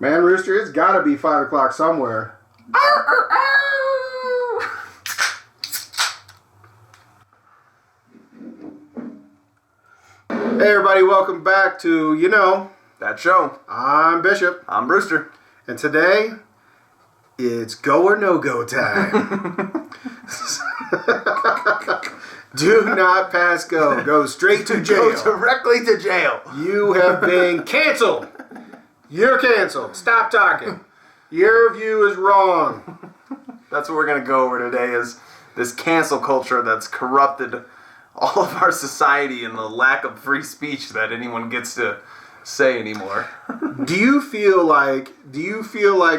Man, Rooster, it's got to be 5 o'clock somewhere. Arr, arr, arr. Hey, everybody, welcome back to, that show. I'm Bishop. I'm Brewster. And today, it's go or no-go time. Do not pass go. Go straight to jail. Go directly to jail. You have been canceled. You're canceled. Stop talking. Your view is wrong. That's what we're going to go over today is this cancel culture that's corrupted all of our society and the lack of free speech that anyone gets to say anymore. Do you feel like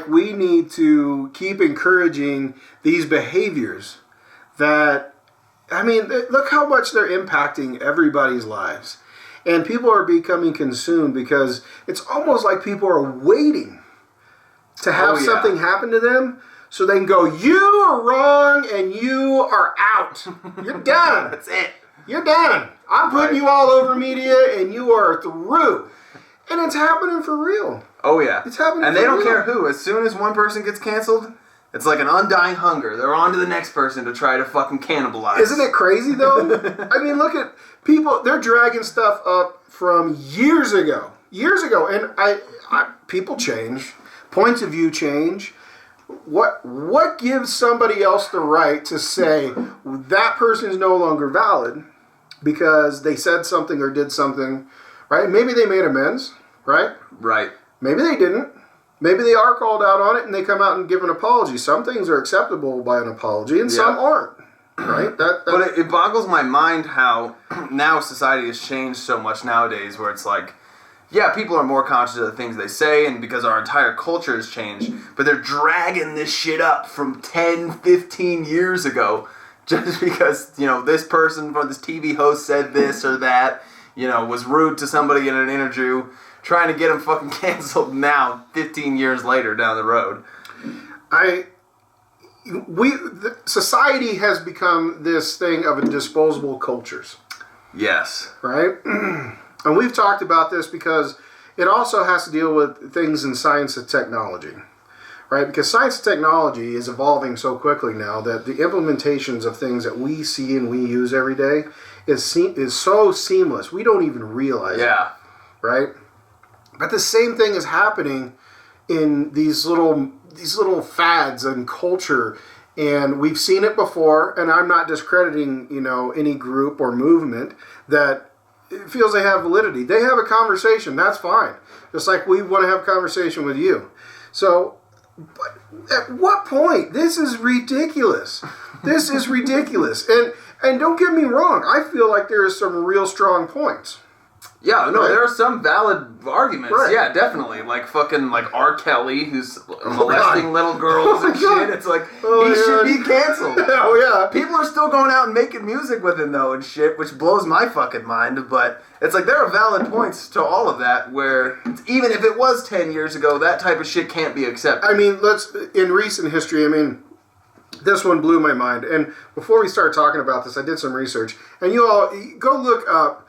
we need to keep encouraging these behaviors that, look how much they're impacting everybody's lives. And people are becoming consumed because it's almost like people are waiting to have something happen to them so they can go, you are wrong and you are out. You're done. That's it. You're done. I'm putting you all over media and you are through. And it's happening for real. Oh, yeah. It's happening and for real. And they don't care who. As soon as one person gets canceled, it's like an undying hunger. They're on to the next person to try to fucking cannibalize. Isn't it crazy, though? Look at people. They're dragging stuff up from years ago. Years ago. And people change. Points of view change. What gives somebody else the right to say that person is no longer valid because they said something or did something, right? Maybe they made amends, right? Right. Maybe they didn't. Maybe they are called out on it and they come out and give an apology. Some things are acceptable by an apology and some aren't, right? But it boggles my mind how now society has changed so much nowadays where it's like, yeah, people are more conscious of the things they say and because our entire culture has changed, but they're dragging this shit up from 10, 15 years ago just because, this person or this TV host said this or that, was rude to somebody in an interview, trying to get them fucking canceled now, 15 years later down the road. Society has become this thing of disposable cultures. Yes. Right? And we've talked about this because it also has to deal with things in science and technology, right? Because science and technology is evolving so quickly now that the implementations of things that we see and we use every day is so seamless. We don't even realize it, right? But the same thing is happening in these little fads and culture, and we've seen it before. And I'm not discrediting, any group or movement that it feels they have validity. They have a conversation. That's fine. Just like we want to have a conversation with you. So, but at what point? This is ridiculous. This is ridiculous. And don't get me wrong. I feel like there are some real strong points. Yeah, no, there are some valid arguments. Right. Yeah, definitely. Like fucking R. Kelly, who's molesting little girls and shit. It's like, he should be canceled. Oh, yeah. People are still going out and making music with him, though, and shit, which blows my fucking mind. But it's like, there are valid points to all of that where, even if it was 10 years ago, that type of shit can't be accepted. In recent history, this one blew my mind. And before we start talking about this, I did some research. And you all, go look up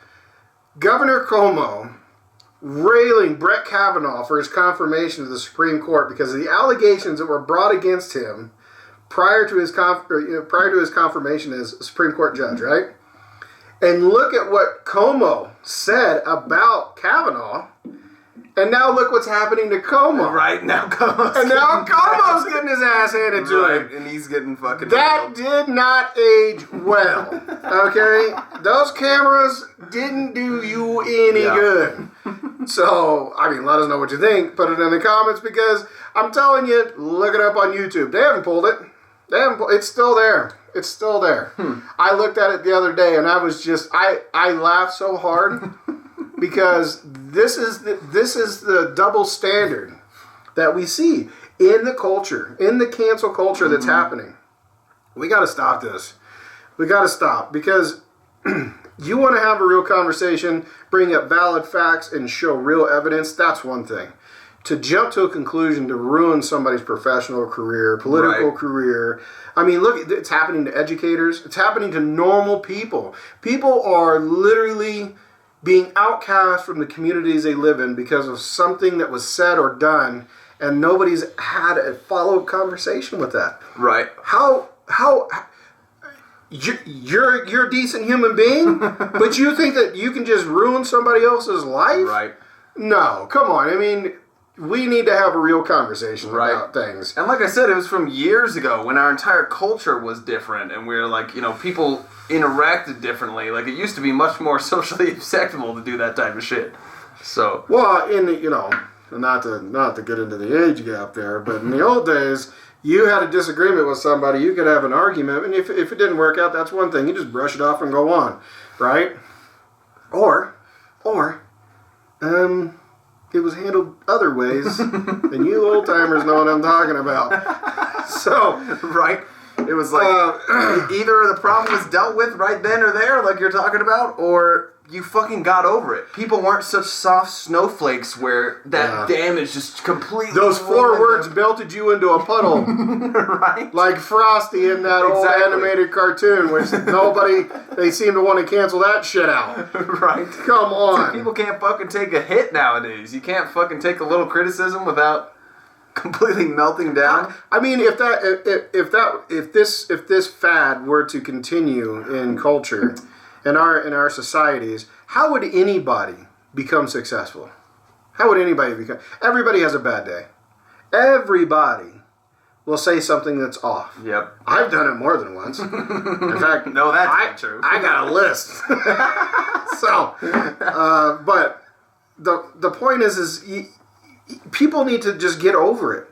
Governor Cuomo railing Brett Kavanaugh for his confirmation to the Supreme Court because of the allegations that were brought against him prior to his confirmation as a Supreme Court judge, right? And look at what Cuomo said about Kavanaugh, and now look what's happening to Cuomo. Right, now Cuomo's getting his ass handed to him. And he's getting fucking... That did not age well, okay? Those cameras didn't do you any good. So, let us know what you think. Put it in the comments because I'm telling you, look it up on YouTube. They haven't pulled it. It's still there. It's still there. I looked at it the other day and I was just... I laughed so hard because this is the double standard that we see in the culture, in the cancel culture that's happening. We got to stop this. We got to stop because you want to have a real conversation, bring up valid facts, and show real evidence. That's one thing. To jump to a conclusion to ruin somebody's professional career, political career. Look, it's happening to educators. It's happening to normal people. People are literally being outcast from the communities they live in because of something that was said or done and nobody's had a follow-up conversation with that. Right. How you're a decent human being, but you think that you can just ruin somebody else's life? Right. No, come on. I mean, we need to have a real conversation about things. And like I said, it was from years ago when our entire culture was different, and we were like, people interacted differently. Like, it used to be much more socially acceptable to do that type of shit. So. Well, not to get into the age gap there, but in the old days, you had a disagreement with somebody, you could have an argument, and if it didn't work out, that's one thing. You just brush it off and go on, right? Or, it was handled other ways, and you old-timers know what I'm talking about. So, right? It was like, either the problem was dealt with right then or there, like you're talking about, or you fucking got over it. People weren't such soft snowflakes where that damage just completely... Those 4 words belted you into a puddle. Right? Like Frosty in that old animated cartoon, which they seem to want to cancel that shit out. Right? Come on. People can't fucking take a hit nowadays. You can't fucking take a little criticism without completely melting down. I mean, if this fad were to continue in culture... In our societies, how would anybody become successful? How would anybody become... Everybody has a bad day. Everybody will say something that's off. Yep. I've done it more than once. In fact, no, that's not true. I got a list. So, but the point is people need to just get over it.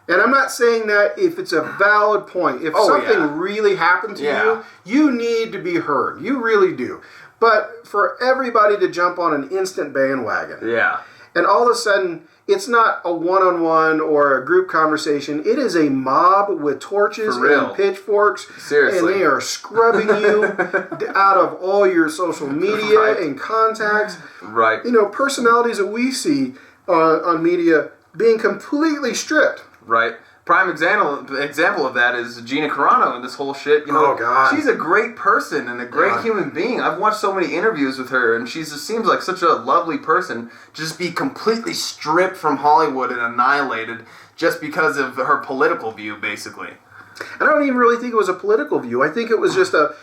And I'm not saying that if it's a valid point. If something really happened to you, you need to be heard. You really do. But for everybody to jump on an instant bandwagon. Yeah. And all of a sudden, it's not a one-on-one or a group conversation. It is a mob with torches and pitchforks. Seriously. And they are scrubbing you out of all your social media and contacts. Right. Personalities that we see on media being completely stripped. Right. Prime example of that is Gina Carano and this whole shit. Oh, God. She's a great person and a great human being. I've watched so many interviews with her, and she just seems like such a lovely person. Just be completely stripped from Hollywood and annihilated just because of her political view, basically. I don't even really think it was a political view. I think it was just a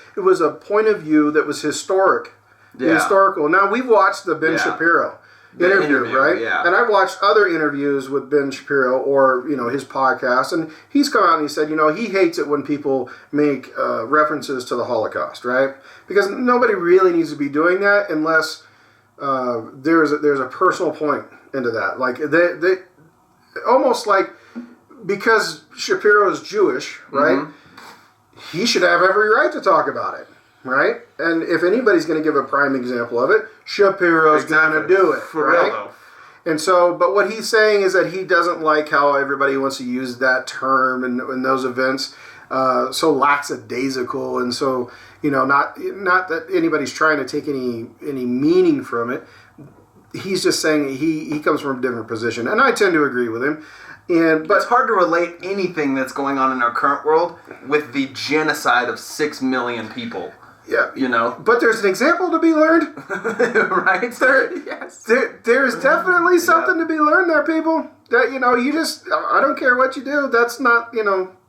point of view that was historical. Now, we've watched the Ben Shapiro interview, right? Yeah. And I've watched other interviews with Ben Shapiro or, his podcast, and he's come out and he said, he hates it when people make references to the Holocaust, right? Because nobody really needs to be doing that unless there's a personal point into that. Like, they almost like, because Shapiro is Jewish, right? Mm-hmm. He should have every right to talk about it. Right? And if anybody's going to give a prime example of it, Shapiro's going to do it. For right? real, though. And so, but what he's saying is that he doesn't like how everybody wants to use that term in those events, so lackadaisical, and so, not that anybody's trying to take any meaning from it. He's just saying he comes from a different position, and I tend to agree with him. But it's hard to relate anything that's going on in our current world with the genocide of 6 million people. Yeah, But there's an example to be learned, right? There's definitely something to be learned there, people. That you just, I don't care what you do. That's not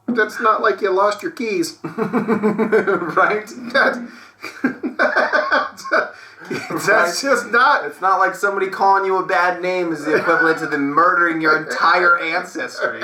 that's not like you lost your keys, right? That's just not. It's not like somebody calling you a bad name is the equivalent to them murdering your entire ancestry.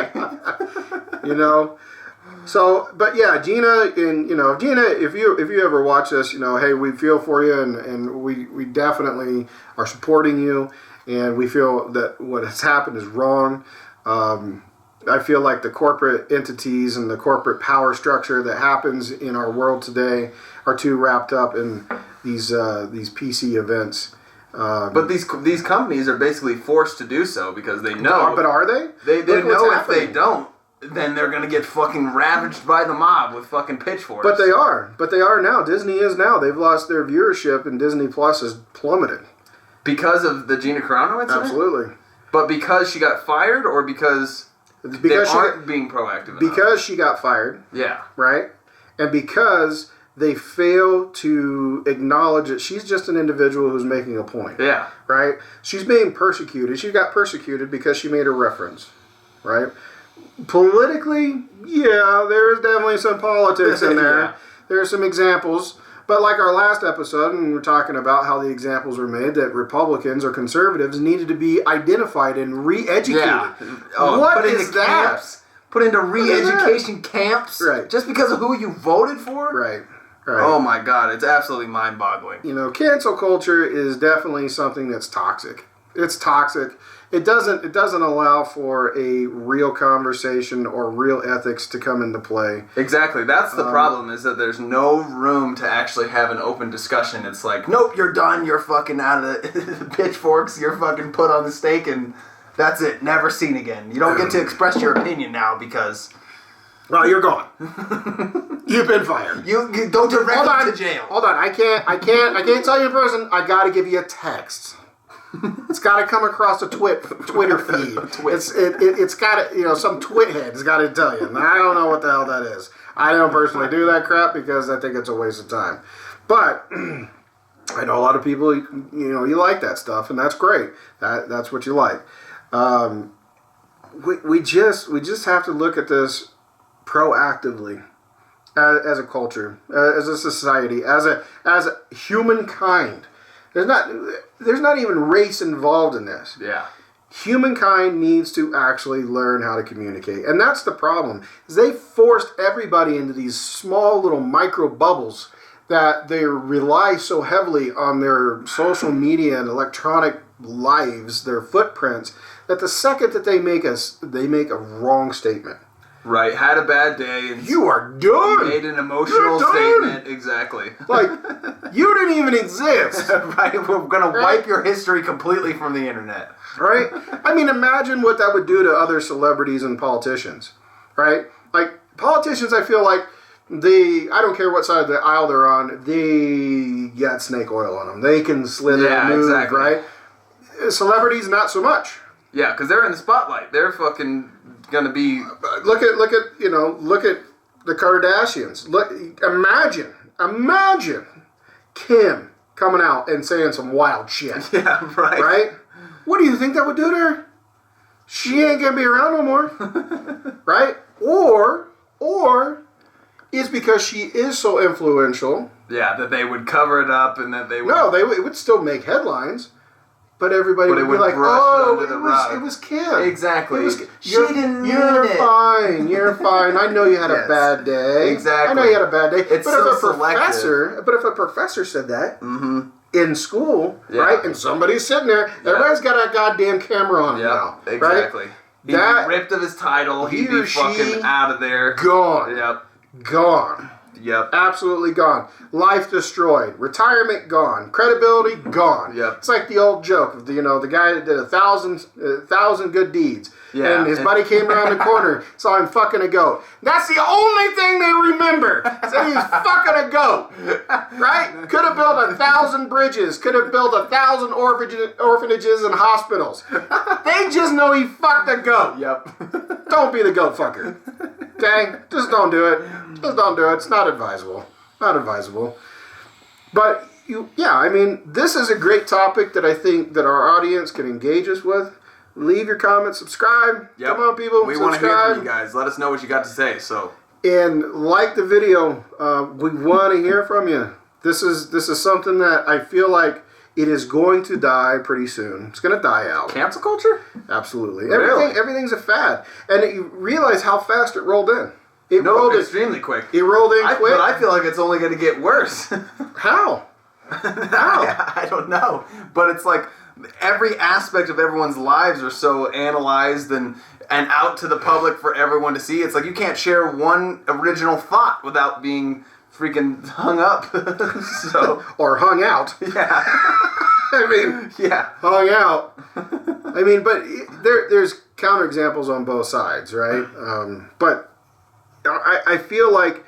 So, but yeah, Gina, and Gina, if you ever watch this, hey, we feel for you, and we definitely are supporting you, and we feel that what has happened is wrong. I feel like the corporate entities and the corporate power structure that happens in our world today are too wrapped up in these PC events. But these companies are basically forced to do so because they know. But are they? They know if they don't, then they're gonna get fucking ravaged by the mob with fucking pitchforks. But they are now. Disney is now. They've lost their viewership, and Disney Plus has plummeted because of the Gina Carano incident. Absolutely. But because she got fired, or because they aren't being proactive enough? Because she got fired. Yeah. Right? And because they fail to acknowledge that she's just an individual who's making a point. Yeah. Right? She's being persecuted. She got persecuted because she made a reference. right? Politically, yeah, there's definitely some politics in there. Yeah. There are some examples. But like our last episode, and we were talking about how the examples were made that Republicans or conservatives needed to be identified and re-educated. Yeah. What is that? Camps. Put into re-education camps? Right. Just because of who you voted for? Right. Oh my God, it's absolutely mind-boggling. You know, cancel culture is definitely something that's toxic. It's toxic. It doesn't allow for a real conversation or real ethics to come into play. Exactly. That's the problem, is that there's no room to actually have an open discussion. It's like, nope, you're done. You're fucking out of the pitchforks. You're fucking put on the stake, and that's it. Never seen again. You don't get to express your opinion now because... Well, you're gone. You've been fired. You go directly to jail. Hold on. I can't tell you in person. I got to give you a text. It's got to come across a Twitter feed. It's got to, some twit head's got to tell you. And I don't know what the hell that is. I don't personally do that crap because I think it's a waste of time. But I know a lot of people, you like that stuff, and that's great. That's what you like. We just have to look at this proactively as a culture, as a society, as a humankind. There's not even race involved in this. Yeah. Humankind needs to actually learn how to communicate. And that's the problem. Is they forced everybody into these small little micro bubbles that they rely so heavily on their social media and electronic lives, their footprints, that the second that they make a wrong statement. Right, had a bad day. And you are done. Made an emotional statement. Exactly. Like, you didn't even exist. Right, we're going to wipe your history completely from the internet. Right? I mean, imagine what that would do to other celebrities and politicians. Right? Like, politicians, I feel like, I don't care what side of the aisle they're on, they got snake oil on them. They can slither and move, exactly. Right? Celebrities, not so much. Yeah, because they're in the spotlight. They're fucking gonna be. Look at the Kardashians. Imagine Kim coming out and saying some wild shit. Yeah, right. Right? What do you think that would do to her? She ain't gonna be around no more. Right? Or it's because she is so influential. Yeah, that they would cover it up and that they would. No, it would still make headlines. But everybody would be like, "Oh, it was Kim." Exactly. You're fine. You're fine. I know you had a bad day. Exactly. I know you had a bad day. It's but if a professor said that in school, right, and somebody's sitting there, everybody's got a goddamn camera on him now. Exactly. Right? He'd be ripped of his title. He'd be fucking out of there. Gone. Yep. Gone. Yep. Absolutely gone. Life destroyed. Retirement gone. Credibility gone. Yep. It's like the old joke of the guy that did 1,000 good deeds. Yeah. And his buddy came around the corner, saw him fucking a goat. That's the only thing they remember. Said he was fucking a goat. Right? Could have built 1,000 bridges. Could have built 1,000 orphanages and hospitals. They just know he fucked a goat. Yep. Don't be the goat fucker. Okay? Just don't do it. Just don't do it. It's not advisable. Not advisable. But, I mean, this is a great topic that I think that our audience can engage us with. Leave your comments, subscribe. Yep. Come on, people. We want to hear from you guys. Let us know what you got to say. And like the video. We want to hear from you. This is something that I feel like it is going to die pretty soon. It's going to die out. Cancel culture? Absolutely. Really? Everything's a fad. And you realize how fast it rolled in. It rolled extremely quick. It rolled in quick. But I feel like it's only going to get worse. How? I don't know. But it's like every aspect of everyone's lives are so analyzed and out to the public for everyone to see. It's like you can't share one original thought without being freaking hung up. Or hung out. Yeah. I mean, hung out. I mean, but there's counterexamples on both sides, right? But I feel like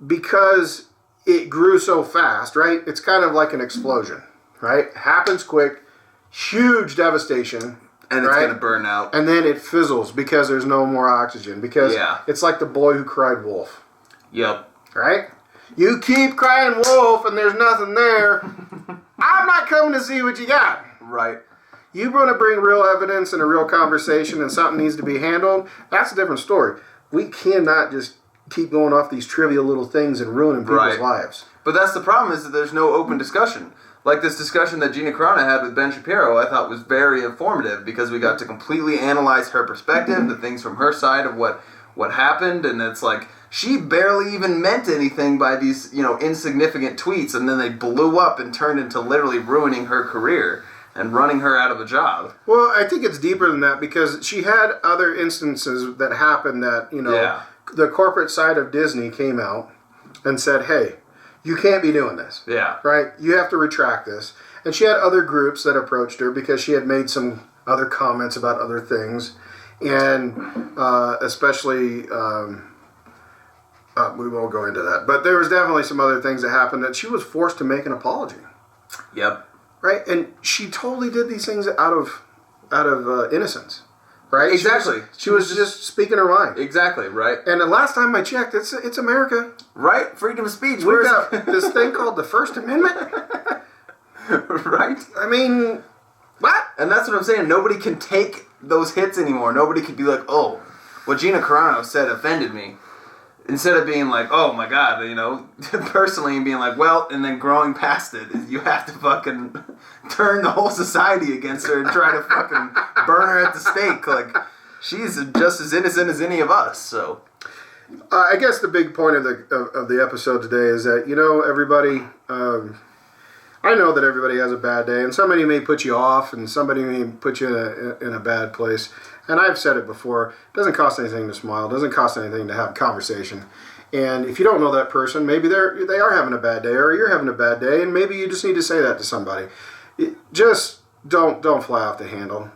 because it grew so fast, right? It's kind of like an explosion, right? Happens quick, huge devastation. And it's going to burn out. And then it fizzles because there's no more oxygen. Because it's like the boy who cried wolf. Yep. Right? You keep crying wolf and there's nothing there. I'm not coming to see what you got. Right. You want to bring real evidence and a real conversation and something needs to be handled, that's a different story. We cannot just keep going off these trivial little things and ruining people's lives. But that's the problem, is that there's no open discussion. Like this discussion that Gina Carano had with Ben Shapiro, I thought was very informative because we got to completely analyze her perspective, the things from her side of what happened, and it's like she barely even meant anything by these, insignificant tweets, and then they blew up and turned into literally ruining her career and running her out of a job. Well, I think it's deeper than that because she had other instances that happened that, the corporate side of Disney came out and said, hey, you can't be doing this. Yeah. Right? You have to retract this. And she had other groups that approached her because she had made some other comments about other things. And especially, we won't go into that. But there was definitely some other things that happened that she was forced to make an apology. Yep. Right? And she totally did these things out of innocence. Right? Exactly. She was just speaking her mind. Exactly, right. And the last time I checked, it's America. Right? Freedom of speech. We've got this thing called the First Amendment. Right? I mean, what? And that's what I'm saying. Nobody can take those hits anymore. Nobody can be like, oh, what Gina Carano said offended me. Instead of being like, oh my God, personally, and being like, well, and then growing past it, you have to fucking turn the whole society against her and try to fucking burn her at the stake. Like, she's just as innocent as any of us, so. I guess the big point of the episode today is that, everybody, I know that everybody has a bad day, and somebody may put you off, and somebody may put you in a bad place. And I've said it before, it doesn't cost anything to smile, it doesn't cost anything to have a conversation. And if you don't know that person, maybe they are having a bad day, or you're having a bad day, and maybe you just need to say that to somebody. Just don't fly off the handle.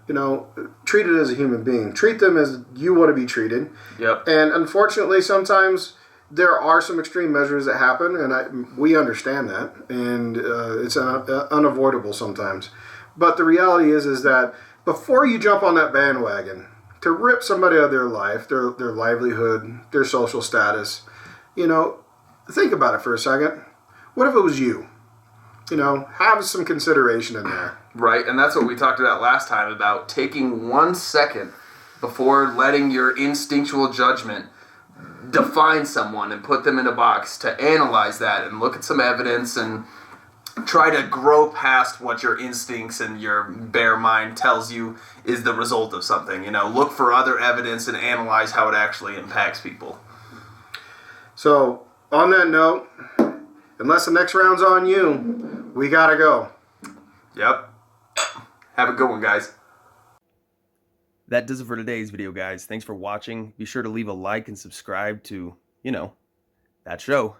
Treat it as a human being. Treat them as you want to be treated. Yep. And unfortunately, sometimes there are some extreme measures that happen, and we understand that, and it's unavoidable sometimes. But the reality is that before you jump on that bandwagon to rip somebody out of their life, their livelihood, their social status, think about it for a second. What if it was you? Have some consideration in there. Right, and that's what we talked about last time, about taking 1 second before letting your instinctual judgment define someone and put them in a box, to analyze that and look at some evidence and try to grow past what your instincts and your bare mind tells you is the result of something. Look for other evidence and analyze how it actually impacts people. So, on that note, unless the next round's on you, we gotta go. Yep. Have a good one, guys. That does it for today's video, guys. Thanks for watching. Be sure to leave a like and subscribe to, that show.